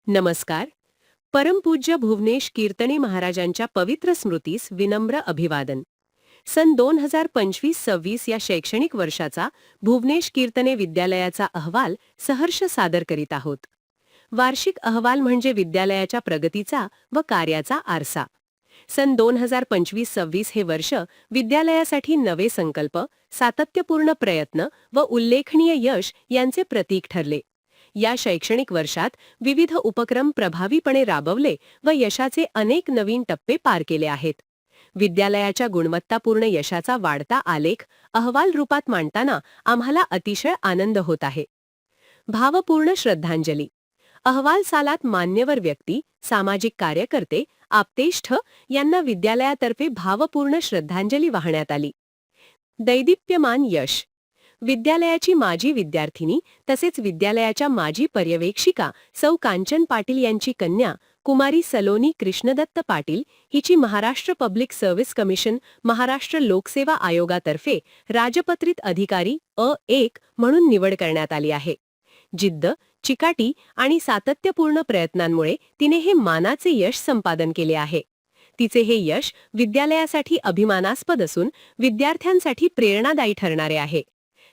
नमस्कार. परमपूज्य भुवनेश कीर्तने महाराजांच्या पवित्र स्मृतीस विनम्र अभिवादन. सन 2025-26 या शैक्षणिक वर्षाचा भुवनेश कीर्तने विद्यालयाचा अहवाल सहर्ष सादर करीत आहोत. वार्षिक अहवाल म्हणजे विद्यालयाच्या प्रगतीचा व कार्याचा आरसा. सन 2025-26 हे वर्ष विद्यालयासाठी नवे संकल्प, सातत्यपूर्ण प्रयत्न व उल्लेखनीय यश यांचे प्रतीक ठरले. या शैक्षणिक वर्षात विविध उपक्रम प्रभावीपणे राबवले व यशाचे अनेक नवीन टप्पे पार केले आहेत. विद्यालयाच्या गुणवत्तापूर्ण यशाचा वाढता आलेख अहवाल रूपात मांडताना आम्हाला अतिशय आनंद होत आहे. भावपूर्ण श्रद्धांजली. अहवाल सालात मान्यवर व्यक्ती, सामाजिक कार्यकर्ते, आप्तेष्ठ यांना विद्यालयातर्फे भावपूर्ण श्रद्धांजली वाहण्यात आली. दैदिप्यमान यश. विद्यालयाची माजी विद्यार्थिनी तसेच विद्यालयाच्या माजी पर्यवेक्षिका सौ कांचन पाटील यांची कन्या कुमारी सलोनी कृष्णदत्त पाटील हिची Maharashtra public service commission Maharashtra लोकसेवा आयोगातर्फे राजपत्रित अधिकारी अ1 म्हणून निवड करण्यात आली आहे. जिद्द, चिकाटी आणि सातत्यपूर्ण प्रयत्नांमुळे तिने हे मानाचे यश संपादन केले आहे. तिचे हे यश विद्यालयासाठी अभिमानास्पद असून विद्यार्थ्यांसाठी प्रेरणादायी ठरणारे आहे.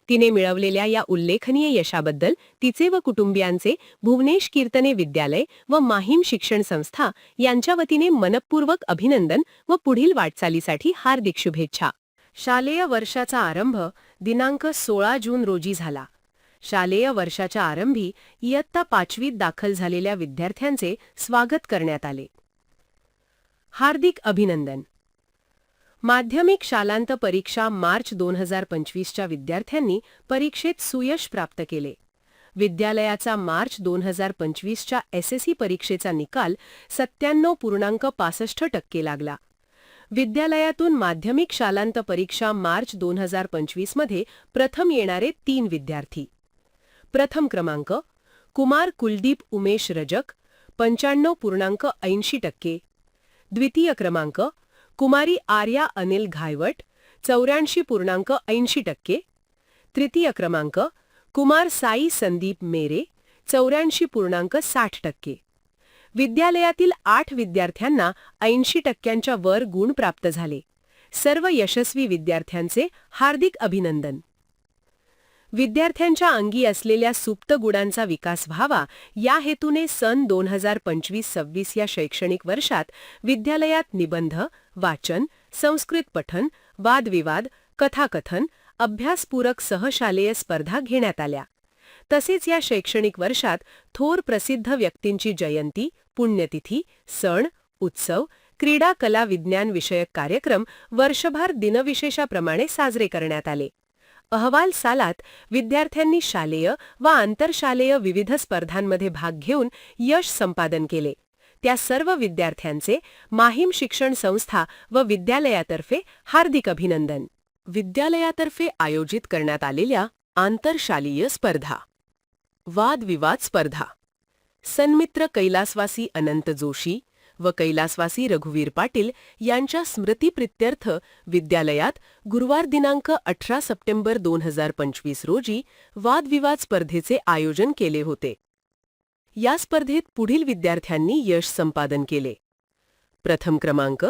तिने मिळवलेल्या या उल्लेखनीय यशाबद्दल तिचे व कुटुंबियांचे भुवनेश कीर्तने विद्यालय व माहीम शिक्षण संस्था यांच्या वतीने मनपूर्वक अभिनंदन व पुढील वाटचालीसाठी हार्दिक शुभेच्छा. शालेय वर्षाचा आरंभ दिनांक 16 जून रोजी झाला. शालेय वर्षाच्या आरंभी इयत्ता 5वीत दाखल झालेल्या विद्यार्थ्यांचे स्वागत करण्यात आले. हार्दिक अभिनंदन. माध्यमिक शालांत परीक्षा मार्च 2025च्या विद्यार्थ्यांनी परीक्षेत सुयश प्राप्त केले. विद्यालयाचा मार्च 2025च्या एसएससी परीक्षेचा निकाल 97.65% लागला. विद्यालयातून माध्यमिक शालांत परीक्षा मार्च 2025मध्ये प्रथम येणारे 3 विद्यार्थी. प्रथम क्रमांक कुमार कुलदीप उमेश रजक 95.80%. द्वितीय क्रमांक कुमारी आर्या अनिल घायवट 84.80%. तृतीय क्रमांक कुमार साई संदीप मेरे 84.60%. विद्यालयातील 8 विद्यार्थ्यांना 80% वर गुण प्राप्त झाले. सर्व यशस्वी विद्यार्थ्यांचे हार्दिक अभिनंदन. विद्यार्थ्यांच्या अंगी असलेल्या सुप्त गुणांचा विकास व्हावा या हेतूने सन 2025-26 या शैक्षणिक वर्षात विद्यालयात निबंध, वाचन, संस्कृत पठन, वादविवाद, कथाकथन, अभ्यासपूरक सहशालेय स्पर्धा घेण्यात आल्या. तसेच या शैक्षणिक वर्षात थोर प्रसिद्ध व्यक्तींची जयंती, पुण्यतिथी, सण, उत्सव, क्रीडा, कला, विज्ञान विषयक कार्यक्रम वर्षभर दिनविशेषाप्रमाणे साजरे करण्यात आले. अहवाल सालात विद्यार्थ्यांनी शालेय व आंतरशालेय विविध स्पर्धांमध्ये भाग घेऊन यश संपादन केले. त्या सर्व विद्यार्थ्यांचे माहीम शिक्षण संस्था व विद्यालयातर्फे हार्दिक अभिनंदन. विद्यालयातर्फे आयोजित करण्यात आलेल्या आंतरशालेय स्पर्धा. वादविवाद स्पर्धा. सन्मित्र कैलासवासी अनंत जोशी व कैलासवासी रघुवीर पाटील यांच्या स्मृतिप्रित्यर्थ विद्यालयात गुरुवार दिनांक 18 सप्टेंबर 2025 रोजी वादविवाद स्पर्धेचे आयोजन केले होते. या स्पर्धेत पुढील विद्यार्थ्यांनी यश संपादन केले. प्रथम क्रमांक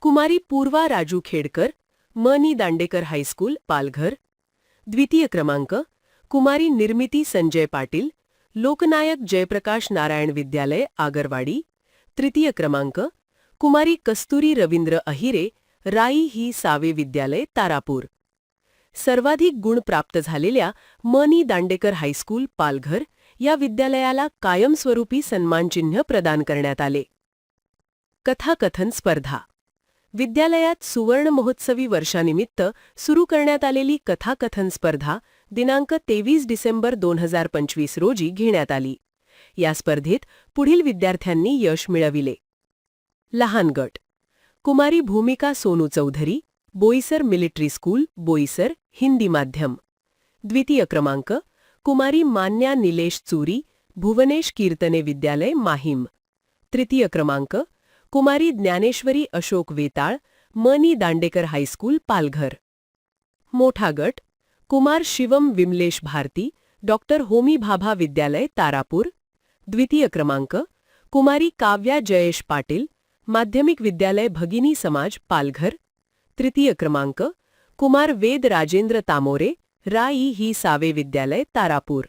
कुमारी पूर्वा राजू खेडकर, मनी दांडेकर हायस्कूल, पालघर. द्वितीय क्रमांक कुमारी निर्मिती संजय पाटील, लोकनायक जयप्रकाश नारायण विद्यालय, आगरवाडी. तृतीय क्रमांक कुमारी कस्तुरी रवींद्र अहिरे, राई ही सावे विद्यालय, तारापूर. सर्वाधिक गुण प्राप्त झालेल्या मनी दांडेकर हायस्कूल, पालघर या विद्यालयाला कायमस्वरूपी सन्मानचिन्ह प्रदान करण्यात आले. कथाकथन स्पर्धा. विद्यालयात सुवर्ण महोत्सवी वर्षानिमित्त सुरू करण्यात आलेली कथाकथन स्पर्धा दिनांक 23 डिसेंबर 2025 रोजी घेण्यात आली. या स्पर्धेत पुढील विद्यार्थ्यांनी यश मिळविले. लहान गट. कुमारी भूमिका सोनू चौधरी, बोईसर मिलिटरी स्कूल, बोईसर, हिंदी माध्यम. द्वितीय क्रमांक कुमारी मान्या निलेश चुरी, भुवनेश कीर्तने विद्यालय, माहीम. तृतीय क्रमांक कुमारी ज्ञानेश्वरी अशोक वेताळ, मनी दांडेकर हायस्कूल, पालघर. मोठा गट कुमार शिवम विमलेश भारती, डॉक्टर होमी भाभा विद्यालय, तारापूर. द्वितीय क्रमांक कुमारी काव्या जयेश पाटील, माध्यमिक विद्यालय भगिनी समाज पालघर, तृतीय क्रमांक. कुमार वेद राजेंद्र तामोरे, राई ही सावे विद्यालय तारापूर.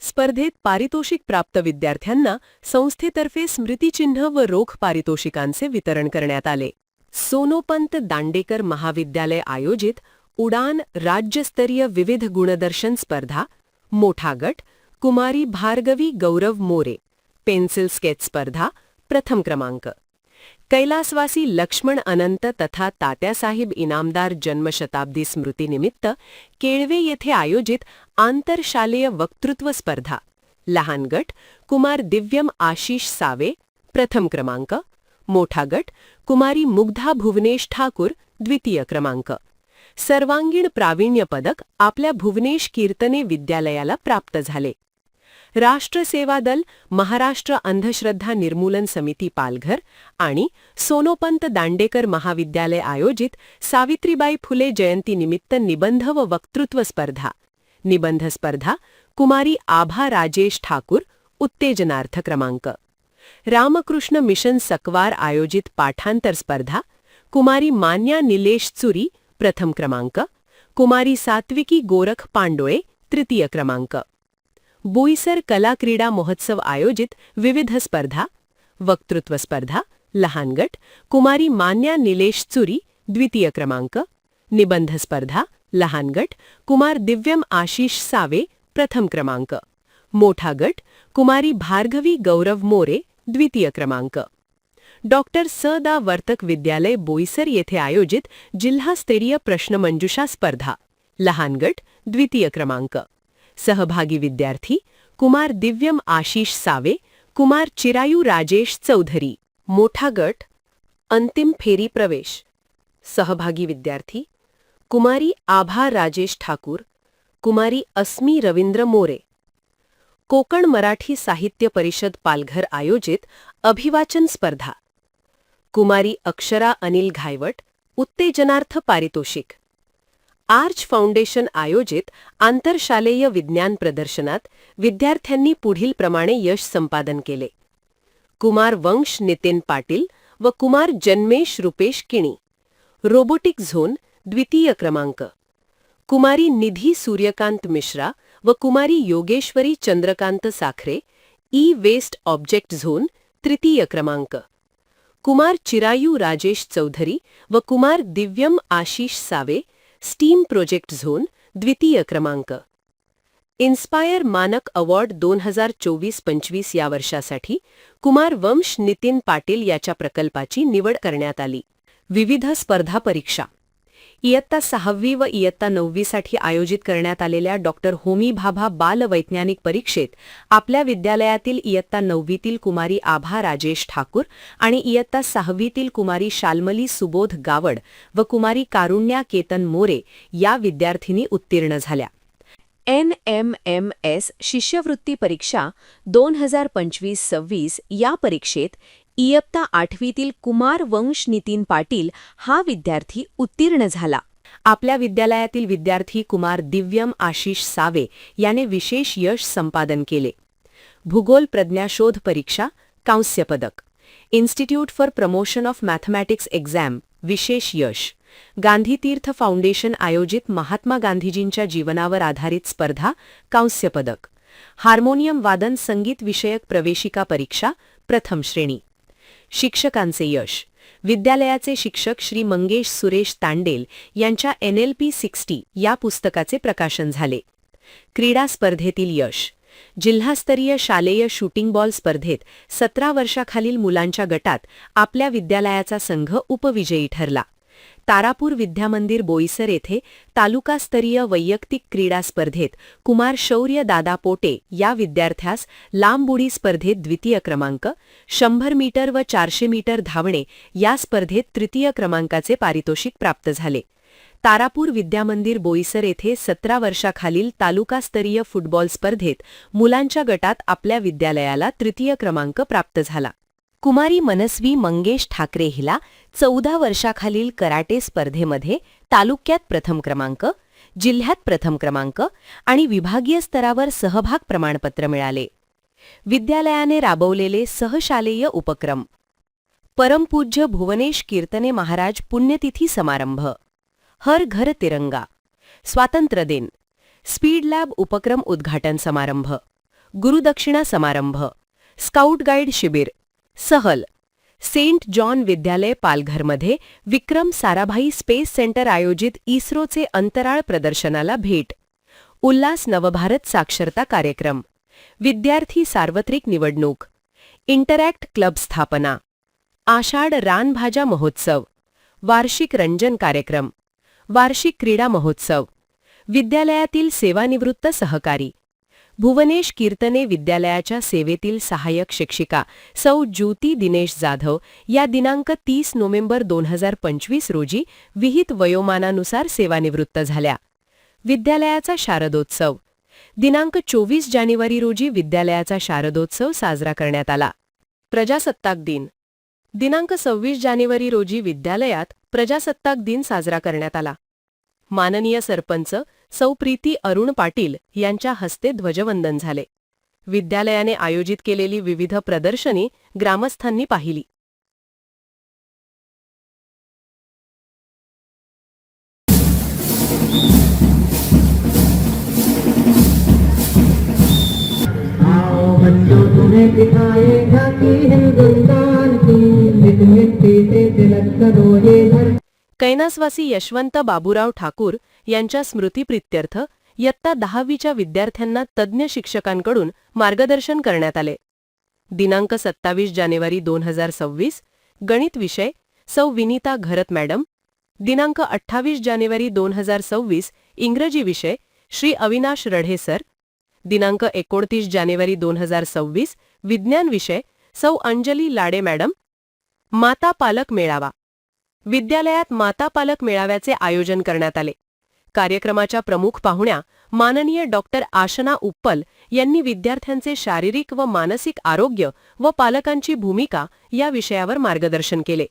स्पर्धेत पारितोषिक प्राप्त विद्यार्थ्यांना संस्थेतर्फे स्मृतिचिन्ह व रोख पारितोषिकांचे वितरण करण्यात आले. सोनोपंत दांडेकर महाविद्यालय आयोजित उडान राज्यस्तरीय विविध गुणदर्शन स्पर्धा, मोठा गट, कुमारी भार्गवी गौरव मोरे, पेन्सिल स्केच स्पर्धा, प्रथम क्रमांक. कैलासवासी लक्ष्मण अनंत तथा तात्यासाहेब इनामदार जन्मशताब्दी स्मृतीनिमित्त केळवे येथे आयोजित आंतरशालेय वक्तृत्व स्पर्धा, लहान गट, कुमार दिव्यम आशिष सावे, प्रथम क्रमांक. मोठा गट, कुमारी मुग्धा भुवनेश ठाकूर, द्वितीय क्रमांक. सर्वांगीण प्रावीण्य पदक आपल्या भुवनेश कीर्तने विद्यालयाला प्राप्त झाले. राष्ट्र सेवा दल, महाराष्ट्र अंधश्रद्धा निर्मूलन समिती पालघर आणि सोनोपंत दांडेकर महाविद्यालय आयोजित सावित्रीबाई फुले जयंतीनिमित्त निबंध व वक्तृत्व स्पर्धा, निबंध स्पर्धा, कुमारी आभा राजेश ठाकूर, उत्तेजनार्थ क्रमांक. रामकृष्ण मिशन सकवार आयोजित पाठांतर स्पर्धा, कुमारी मान्या निलेश चुरी, प्रथम क्रमांक. कुमारी सात्विकी गोरख पांडोळे, तृतीय क्रमांक. बोईसर कला क्रीडा महोत्सव आयोजित विविध स्पर्धा, वक्तृत्व स्पर्धा, लहान गट, कुमारी मान्या निलेश चुरी, द्वितीय क्रमांक. निबंध स्पर्धा, लहान गट, कुमार दिव्यम आशिष सावे, प्रथम क्रमांक. मोठा गट, कुमारी भार्गवी गौरव मोरे, द्वितीय क्रमांक. डॉक्टर स. दा. वर्तक विद्यालय बोईसर येथे आयोजित जिल्हास्तरीय प्रश्नमंजुषा स्पर्धा, लहान गट, द्वितीय क्रमांक. सहभागी विद्यार्थी कुमार दिव्यम आशिष सावे, कुमार चिरायू राजेश चौधरी. मोठा गट, अंतिम फेरी प्रवेश. सहभागी विद्यार्थी कुमारी आभा राजेश ठाकूर, कुमारी अस्मी रवींद्र मोरे. कोकण मराठी साहित्य परिषद पालघर आयोजित अभिवाचन स्पर्धा, कुमारी अक्षरा अनिल घायवट, उत्तेजनार्थ पारितोषिक. आर्च फाउंडेशन आयोजित आंतरशालेय विज्ञान प्रदर्शनात विद्यार्थ्यांनी पुढील प्रमाणे यश संपादन केले. कुमार वंश नितीन पाटील व कुमार जन्मेश रुपेश किणी, रोबोटिक झोन, द्वितीय क्रमांक. कुमारी निधी सूर्यकांत मिश्रा व Kumari Yogeshwari Chandrakant Sakhare, E waste object zone, तृतीय क्रमांक. कुमार चिरायू राजेश चौधरी व Kumar Divyam Ashish Save, STEM project zone, द्वितीय क्रमांक. इन्स्पायर मानक अवॉर्ड 2024-25 या वर्षासाठी कुमार वंश नितीन पाटील याच्या प्रकल्पाची निवड करण्यात आली. विविध स्पर्धा परीक्षा. इयत्ता 6वी व इयत्ता 9वी साठी आयोजित करण्यात आलेल्या डॉक्टर होमी भाभा बाल वैज्ञानिक परीक्षेत आपल्या विद्यालयातील इयत्ता 9वीतील कुमारी आभा राजेश ठाकूर आणि इयत्ता 6वीतील कुमारी शाल्मली सुबोध गावड व कुमारी कारुण्या केतन मोरे या विद्यार्थिनी उत्तीर्ण झाल्या. NMMS शिष्यवृत्ती परीक्षा 2025-26 या परीक्षेत इयत्ता 8वीतील कुमार वंश नितीन पाटील हा विद्यार्थी उत्तीर्ण झाला. आपल्या विद्यालयातील विद्यार्थी कुमार दिव्यम आशिष सावे याने विशेष यश संपादन केले. भूगोल प्रज्ञाशोध परीक्षा, कांस्य पदक. Institute for promotion of mathematics exam, विशेष यश. गांधी तीर्थ फाउंडेशन आयोजित महात्मा गांधीजींच्या जीवनावर आधारित स्पर्धा, कांस्य पदक. हार्मोनियम वादन संगीत विषयक प्रवेशिका परीक्षा, प्रथम श्रेणी. शिक्षकांचे यश. विद्यालयाचे शिक्षक श्री मंगेश सुरेश तांडेल यांच्या NLP 60 या पुस्तकाचे प्रकाशन झाले. क्रीडा स्पर्धेतील यश. जिल्हास्तरीय शालेय शूटिंग बॉल स्पर्धेत 17 वर्षाखालील मुलांच्या गटात आपल्या विद्यालयाचा संघ उपविजयी ठरला. तारापूर विद्यामंदिर बोईसर येथे तालुकास्तरीय वैयक्तिक क्रीडा स्पर्धेत कुमार शौर्य दादा पोटे या विद्यार्थ्यास लांब उडी स्पर्धेत द्वितीय क्रमांक, 100 मीटर व 400 मीटर धावणे या स्पर्धेत तृतीय क्रमांकाचे पारितोषिक प्राप्त झाले. तारापूर विद्यामंदिर बोईसर येथे 17 वर्षाखालील तालुकास्तरीय फुटबॉल स्पर्धेत मुलांच्या गटात आपल्या विद्यालयाला तृतीय क्रमांक प्राप्त झाला. कुमारी मनस्वी मंगेश ठाकरे हिला 14 वर्षाखालील कराटे स्पर्धेमध्ये तालुक्यात प्रथम क्रमांक, जिल्ह्यात प्रथम क्रमांक आणि विभागीय स्तरावर सहभाग प्रमाणपत्र मिळाले. विद्यालयाने राबवलेले सहशालेय उपक्रम. परमपूज्य भुवनेश कीर्तने महाराज पुण्यतिथी समारंभ. हर घर तिरंगा. स्वातंत्र्य दिन. स्पीड लॅब उपक्रम उद्घाटन समारंभ. गुरुदक्षिणा समारंभ. स्काउट गाईड शिबिर. सहल. सेंट जॉन विद्यालय पालघरमध्ये विक्रम साराभाई स्पेस सेंटर आयोजित इस्रोचे अंतराळ प्रदर्शनाला भेट. उल्हास नवभारत साक्षरता कार्यक्रम. विद्यार्थी सार्वत्रिक निवडणूक. इंटरॅक्ट क्लब स्थापना. आषाढ रानभाज्या महोत्सव. वार्षिक रंजन कार्यक्रम. वार्षिक क्रीडा महोत्सव. विद्यालयातील सेवानिवृत्त सहकारी. भुवनेश कीर्तने विद्यालयाच्या सेवेतील सहाय्यक शिक्षिका सौ ज्योती दिनेश जाधव या दिनांक 30 नोव्हेंबर 2025 रोजी विहित वयोमानानुसार सेवानिवृत्त झाल्या. विद्यालयाचा शारदोत्सव. दिनांक 24 जानेवारी रोजी विद्यालयाचा शारदोत्सव साजरा करण्यात आला. प्रजासत्ताक दिन. दिनांक 26 जानेवारी रोजी विद्यालयात प्रजासत्ताक दिन साजरा करण्यात आला. माननीय सरपंच सौ प्रीती अरुण पाटील यांच्या हस्ते ध्वजवंदन झाले. विद्यालयाने आयोजित केलेली विविध प्रदर्शने ग्रामस्थांनी पाहिली. तुम्हें दिखाएगा कि हिंदुस्तान की इस मिट्टी से तिलक करो ये धरती. कैलासवासी यशवंत बाबूराव ठाकूर यांच्या स्मृतिप्रित्यर्थ इयत्ता 10वीच्या विद्यार्थ्यांना तज्ज्ञ शिक्षकांकडून मार्गदर्शन करण्यात आले. दिनांक 27 जानेवारी 2026 गणित विषय सौ विनीता घरत मॅडम. दिनांक 28 जानेवारी 2026 इंग्रजी विषय श्री अविनाश रढे सर. दिनांक 29 जानेवारी 2026 विज्ञान विषय सौ अंजली लाडे मॅडम. माता पालक मेळावा. विद्यालयात माता पालक मेळाव्याचे आयोजन करण्यात आले. कार्यक्रमाच्या प्रमुख पाहुण्या माननीय डॉक्टर आशना उप्पल यांनी विद्यार्थ्यांचे शारीरिक व मानसिक आरोग्य व पालकांची भूमिका या विषयावर मार्गदर्शन केले.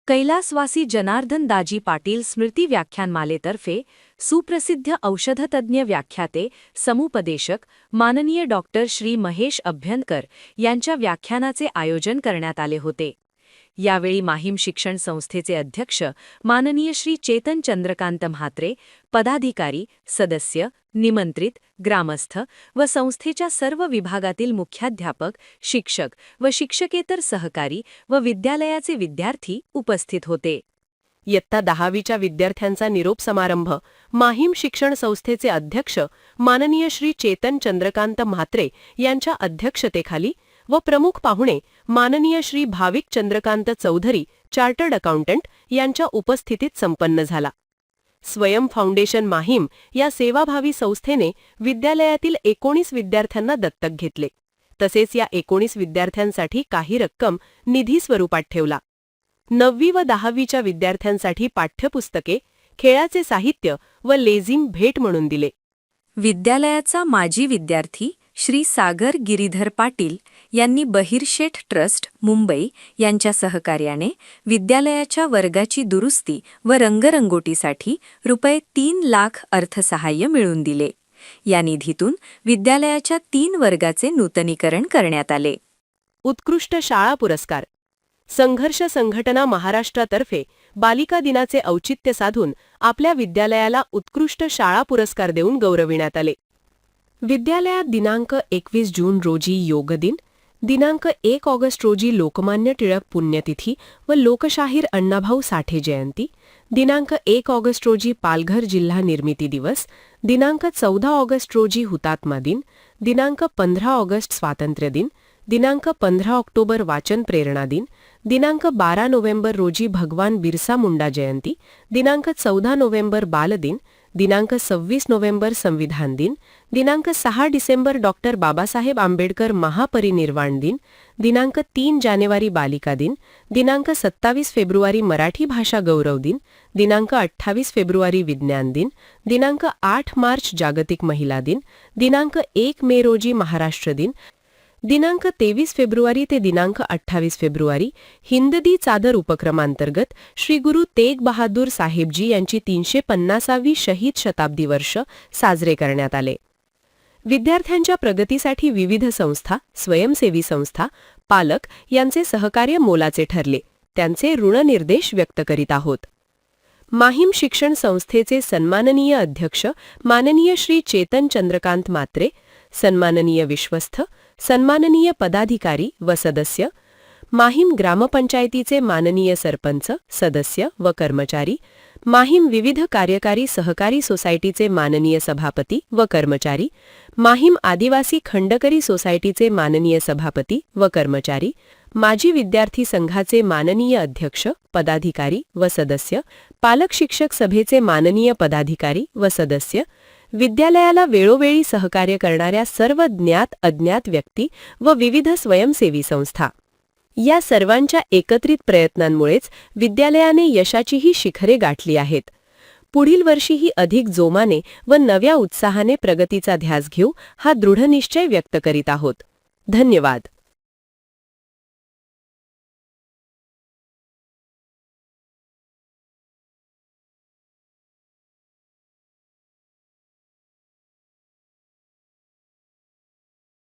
कैलासवासी जनार्दन दाजी पाटील स्मृती व्याख्यानमालेतर्फे सुप्रसिद्ध औषधतज्ञ व्याख्याते समुपदेशक माननीय डॉक्टर श्री महेश अभ्यंकर यांच्या व्याख्यानाचे आयोजन करण्यात आले होते. यावेळी माहीम शिक्षण संस्थेचे अध्यक्ष माननीय श्री चेतन चंद्रकांत म्हात्रे, पदाधिकारी, सदस्य, निमंत्रित, ग्रामस्थ व संस्थेच्या सर्व विभागातील मुख्याध्यापक, शिक्षक व शिक्षकेतर सहकारी व विद्यालयाचे विद्यार्थी उपस्थित होते. इयत्ता 10वीच्या विद्यार्थ्यांचा निरोप समारंभ माहीम शिक्षण संस्थेचे अध्यक्ष माननीय श्री चेतन चंद्रकांत म्हात्रे यांच्या अध्यक्षतेखाली व प्रमुख पाहुणे माननीय श्री भाविक चंद्रकांत चौधरी चार्टर्ड अकाउंटंट यांच्या उपस्थितीत संपन्न झाला. स्वयं फाउंडेशन माहीम या सेवाभावी संस्थेने विद्यालयातील 19 विद्यार्थ्यांना दत्तक घेतले. तसेच या 19 विद्यार्थ्यांसाठी काही रक्कम निधी स्वरूपात ठेवला. 9वी व 10वीच्या विद्यार्थ्यांसाठी पाठ्यपुस्तके, खेळाचे साहित्य व लेझिम भेट म्हणून दिले. विद्यालयाचा माजी विद्यार्थी श्री सागर गिरीधर पाटील यांनी बहिर्शेठ ट्रस्ट मुंबई यांच्या सहकार्याने विद्यालयाच्या वर्गाची दुरुस्ती व रंगरंगोटीसाठी रुपये 3 लाख अर्थसहाय्य मिळवून दिले. या निधीतून विद्यालयाच्या 3 वर्गाचे नूतनीकरण करण्यात आले. उत्कृष्ट शाळा पुरस्कार. संघर्ष संघटना महाराष्ट्रातर्फे बालिका दिनाचे औचित्य साधून आपल्या विद्यालयाला उत्कृष्ट शाळा पुरस्कार देऊन गौरविण्यात आले. विद्यालयात दिनांक 21 जून रोजी योग दिन, दिनांक 1 ऑगस्ट रोजी लोकमान्य टिळक पुण्यतिथी व लोकशाहीर अण्णाभाऊ साठे जयंती, दिनांक 1 ऑगस्ट रोजी पालघर जिल्हा निर्मिती दिवस, दिनांक 14 ऑगस्ट रोजी हुतात्मा दिन, दिनांक 15 ऑगस्ट स्वातंत्र्य दिन, दिनांक 15 ऑक्टोबर वाचन प्रेरणा दिन, दिनांक 12 नोव्हेंबर रोजी भगवान बिरसा मुंडा जयंती, दिनांक 14 नोव्हेंबर बालदिन, दिनांक 26 नोव्हेंबर संविधान दिन, दिनांक 6 डिसेंबर डॉक्टर बाबासाहेब आंबेडकर महापरिनिर्वाण दिन, दिनांक 3 जानेवारी बालिका दिन, दिनांक 27 फेब्रुवारी मराठी भाषा गौरव दिन, दिनांक 28 फेब्रुवारी विज्ञान दिन, दिनांक 8 मार्च जागतिक महिला दिन, दिनांक 1 मे रोजी महाराष्ट्र दिन, दिनांक 23 फेब्रुवारी ते दिनांक 28 फेब्रुवारी हिंददी चादर उपक्रमांतर्गत श्री गुरु तेग बहादूर साहेबजी यांची 350वी शहीद शताब्दी वर्ष साजरे करण्यात आले. विद्यार्थ्यांच्या प्रगतीसाठी विविध संस्था, स्वयंसेवी संस्था, पालक यांचे सहकार्य मोलाचे ठरले. त्यांचे ऋणनिर्देश व्यक्त करीत आहोत. माहीम शिक्षण संस्थेचे सन्माननीय अध्यक्ष माननीय श्री चेतन चंद्रकांत मात्रे, सन्माननीय विश्वस्थ, सन्माननीय पदाधिकारी व सदस्य, माहीम ग्रामपंचायतीचे माननीय सरपंच, सदस्य व कर्मचारी, माहीम विविध कार्यकारी सहकारी सोसायटीचे माननीय सभापती व कर्मचारी, माहीम आदिवासी खंडकरी सोसायटीचे माननीय सभापती व कर्मचारी, माजी विद्यार्थी संघाचे माननीय अध्यक्ष, पदाधिकारी व सदस्य, पालक शिक्षक सभेचे माननीय पदाधिकारी व सदस्य, विद्यालयाला वेळोवेळी सहकार्य करणाऱ्या सर्व ज्ञात अज्ञात व्यक्ती व विविध स्वयंसेवी संस्था, या सर्वांच्या एकत्रित प्रयत्नांमुळेच विद्यालयाने यशाचीही शिखरे गाठली आहेत. पुढील वर्षीही अधिक जोमाने व नव्या उत्साहाने प्रगतीचा ध्यास घेऊ हा दृढनिश्चय व्यक्त करीत आहोत. धन्यवाद.